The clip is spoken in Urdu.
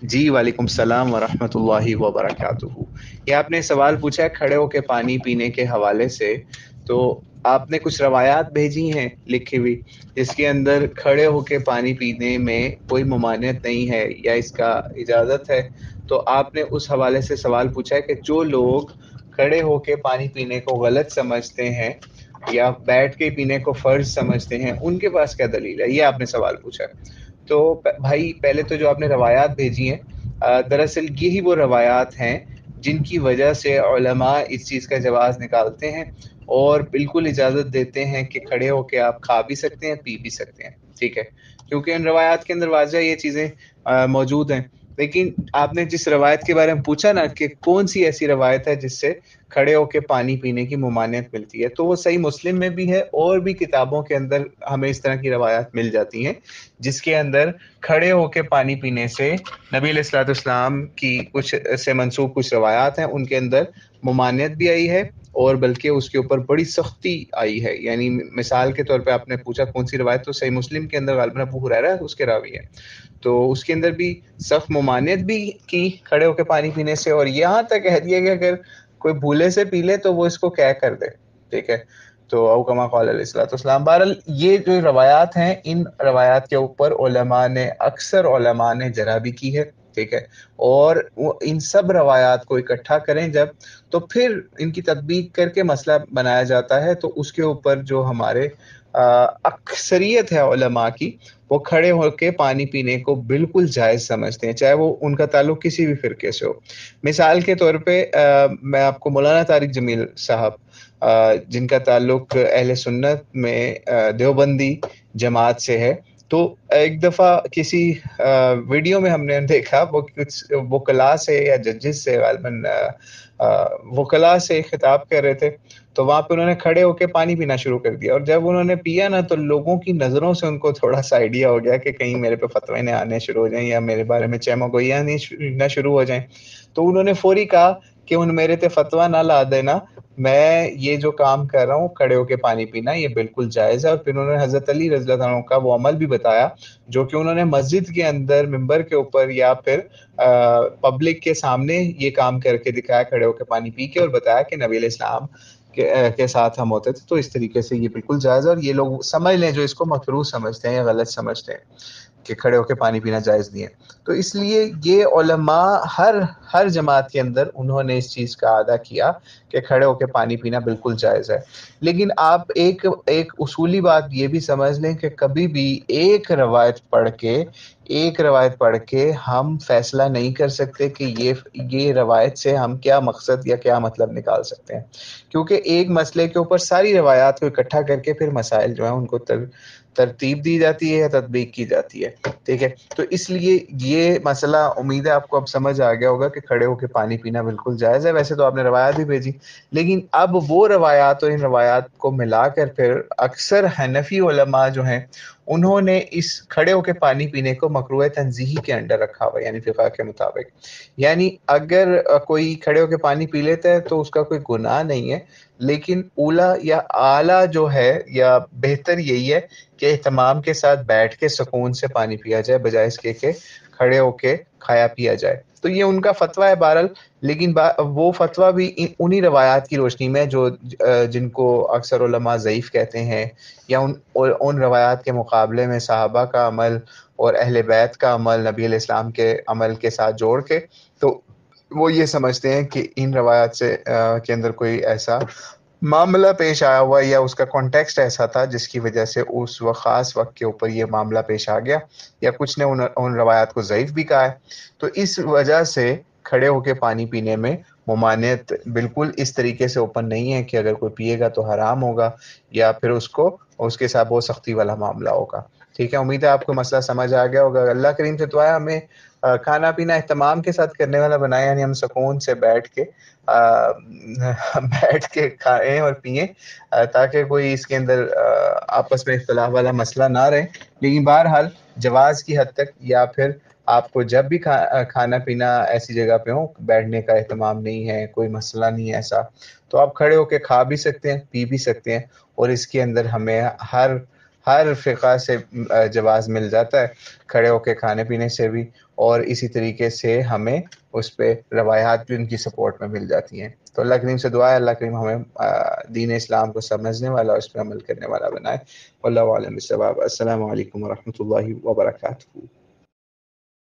جی وعلیکم السلام ورحمۃ اللہ وبرکاتہ۔ یہ آپ نے سوال پوچھا ہے کھڑے ہو کے پانی پینے کے حوالے سے، تو آپ نے کچھ روایات بھیجی ہیں لکھی ہوئی جس کے اندر کھڑے ہو کے پانی پینے میں کوئی ممانعت نہیں ہے یا اس کا اجازت ہے۔ تو آپ نے اس حوالے سے سوال پوچھا ہے کہ جو لوگ کھڑے ہو کے پانی پینے کو غلط سمجھتے ہیں یا بیٹھ کے پینے کو فرض سمجھتے ہیں، ان کے پاس کیا دلیل ہے، یہ آپ نے سوال پوچھا ہے۔ تو بھائی پہلے تو جو آپ نے روایات بھیجی ہیں، دراصل یہی وہ روایات ہیں جن کی وجہ سے علماء اس چیز کا جواز نکالتے ہیں اور بالکل اجازت دیتے ہیں کہ کھڑے ہو کے آپ کھا بھی سکتے ہیں، پی بھی سکتے ہیں، ٹھیک ہے، کیونکہ ان روایات کے اندر واضح یہ چیزیں موجود ہیں۔ لیکن آپ نے جس روایت کے بارے میں پوچھا نا کہ کون سی ایسی روایت ہے جس سے کھڑے ہو کے پانی پینے کی ممانعت ملتی ہے، تو وہ صحیح مسلم میں بھی ہے اور بھی کتابوں کے اندر ہمیں اس طرح کی روایات مل جاتی ہیں جس کے اندر کھڑے ہو کے پانی پینے سے نبی علیہ الصلوۃ والسلام کی کچھ سے منسوب کچھ روایات ہیں، ان کے اندر ممانعت بھی آئی ہے اور بلکہ اس کے اوپر بڑی سختی آئی ہے۔ یعنی مثال کے طور پہ آپ نے پوچھا کون سی روایت، تو صحیح مسلم کے اندر غالباً ابو ہریرہ اس کے راوی ہے، تو اس کے اندر بھی سخت ممانعت بھی کی کھڑے ہو کے پانی پینے سے، اور یہاں تک کہہ دیا کہ اگر کوئی بھولے سے پی لے تو وہ اس کو کیا کر دے، ٹھیک ہے، تو او کما قال علیہ الصلوۃ والسلام۔ بہرحال یہ جو روایات ہیں، ان روایات کے اوپر اکثر علماء نے جرح بھی کی ہے، ٹھیک ہے، اور ان سب روایات کو اکٹھا کریں جب، تو پھر ان کی تطبیق کر کے مسئلہ بنایا جاتا ہے، تو اس کے اوپر جو ہمارے اکثریت ہے علماء کی، وہ کھڑے ہو کے پانی پینے کو بالکل جائز سمجھتے ہیں، چاہے وہ ان کا تعلق کسی بھی فرقے سے ہو۔ مثال کے طور پہ میں آپ کو مولانا طارق جمیل صاحب، جن کا تعلق اہل سنت میں دیوبندی جماعت سے ہے، تو ایک دفعہ کسی ویڈیو میں ہم نے دیکھا وہ کچھ وکلاء سے یا ججز سے، غالباً وکلاء سے خطاب کر رہے تھے، تو وہاں پہ انہوں نے کھڑے ہو کے پانی پینا شروع کر دیا، اور جب انہوں نے پیا نا تو لوگوں کی نظروں سے ان کو تھوڑا سا آئیڈیا ہو گیا کہ کہیں میرے پہ فتوے نہ آنے شروع ہو جائیں یا میرے بارے میں چہمہ گوئیاں نہ شروع ہو جائیں، تو انہوں نے فوری کہا کہ ان میرے تے فتویٰ نہ لا دینا، میں یہ جو کام کر رہا ہوں کھڑے ہو کے پانی پینا یہ بالکل جائز ہے۔ اور پھر انہوں نے حضرت علی رضی اللہ عنہ کا وہ عمل بھی بتایا جو کہ انہوں نے مسجد کے اندر ممبر کے اوپر یا پھر پبلک کے سامنے یہ کام کر کے دکھایا کھڑے ہو کے پانی پی کے، اور بتایا کہ نبی علیہ السلام کے ساتھ ہم ہوتے تھے، تو اس طریقے سے یہ بالکل جائز ہے، اور یہ لوگ سمجھ لیں جو اس کو مکروہ سمجھتے ہیں یا غلط سمجھتے ہیں کہ کھڑے ہو کے پانی پینا جائز نہیں ہے۔ تو اس لیے یہ علماء ہر جماعت کے اندر انہوں نے اس چیز کا اعادہ کیا کہ کھڑے ہو کے پانی پینا بالکل جائز ہے۔ لیکن آپ ایک اصولی بات یہ بھی سمجھ لیں کہ کبھی بھی ایک روایت پڑھ کے ہم فیصلہ نہیں کر سکتے کہ یہ روایت سے ہم کیا مقصد یا کیا مطلب نکال سکتے ہیں، کیونکہ ایک مسئلے کے اوپر ساری روایات کو اکٹھا کر کے پھر مسائل جو ہیں ان کو ترتیب دی جاتی ہے یا تطبیق کی جاتی ہے، ٹھیک ہے۔ تو اس لیے یہ مسئلہ امید ہے آپ کو اب سمجھ آ گیا ہوگا کہ کھڑے ہو کے پانی پینا بالکل جائز ہے۔ ویسے تو آپ نے روایات بھی بھیجی، لیکن اب وہ روایات اور ان روایات کو ملا کر پھر اکثر حنفی علماء جو ہیں انہوں نے اس کھڑے ہو کے پانی پینے کو مکروہ تنزیہی کے انڈر رکھا ہوا ہے، یعنی فقہ کے مطابق، یعنی اگر کوئی کھڑے ہو کے پانی پی لیتا ہے تو اس کا کوئی گناہ نہیں ہے، لیکن اولا یا اعلیٰ جو ہے یا بہتر یہی ہے کہ اہتمام کے ساتھ بیٹھ کے سکون سے پانی پیا جائے بجائے اس کے کہ کھڑے ہو کے کھایا پیا جائے۔ تو یہ ان کا فتویٰ ہے بہرحال، لیکن وہ فتویٰ بھی انہی روایات کی روشنی میں جو جن کو اکثر علماء ضعیف کہتے ہیں، یا ان روایات کے مقابلے میں صحابہ کا عمل اور اہل بیت کا عمل نبی علیہ السلام کے عمل کے ساتھ جوڑ کے، تو وہ یہ سمجھتے ہیں کہ ان روایات سے کے اندر کوئی ایسا معاملہ پیش آیا ہوا یا اس کا کانٹیکسٹ ایسا تھا جس کی وجہ سے اس خاص وقت کے اوپر یہ معاملہ پیش آ گیا، یا کچھ نے ان روایات کو ضعیف بھی کہا ہے۔ تو اس وجہ سے کھڑے ہو کے پانی پینے میں ممانعت بالکل اس طریقے سے اوپن نہیں ہے کہ اگر کوئی پیے گا تو حرام ہوگا یا پھر اس کے ساتھ بہت سختی والا معاملہ ہوگا، ٹھیک ہے۔ امید ہے آپ کو مسئلہ سمجھ آ گیا ہوگا۔ اللہ کریم سے دعا ہے ہمیں کھانا پینا اہتمام کے ساتھ کرنے والا بنائے، یعنی ہم سکون سے بیٹھ کے کھائیں اور پئیں، تاکہ کوئی اس کے اندر آپس میں اختلاف والا مسئلہ نہ رہے۔ لیکن بہرحال جواز کی حد تک، یا پھر آپ کو جب بھی کھانا پینا ایسی جگہ پہ ہو بیٹھنے کا اہتمام نہیں ہے، کوئی مسئلہ نہیں ہے ایسا، تو آپ کھڑے ہو کے کھا بھی سکتے ہیں، پی بھی سکتے ہیں، اور اس کے اندر ہمیں ہر فقہ سے جواز مل جاتا ہے کھڑے ہو کے کھانے پینے سے بھی، اور اسی طریقے سے ہمیں اس پہ روایات بھی ان کی سپورٹ میں مل جاتی ہیں۔ تو اللہ کریم سے دعا ہے اللہ کریم ہمیں دین اسلام کو سمجھنے والا اور اس پہ عمل کرنے والا بنائے۔ واللہ اعلم بالصواب۔ السلام علیکم ورحمۃ اللہ وبرکاتہ۔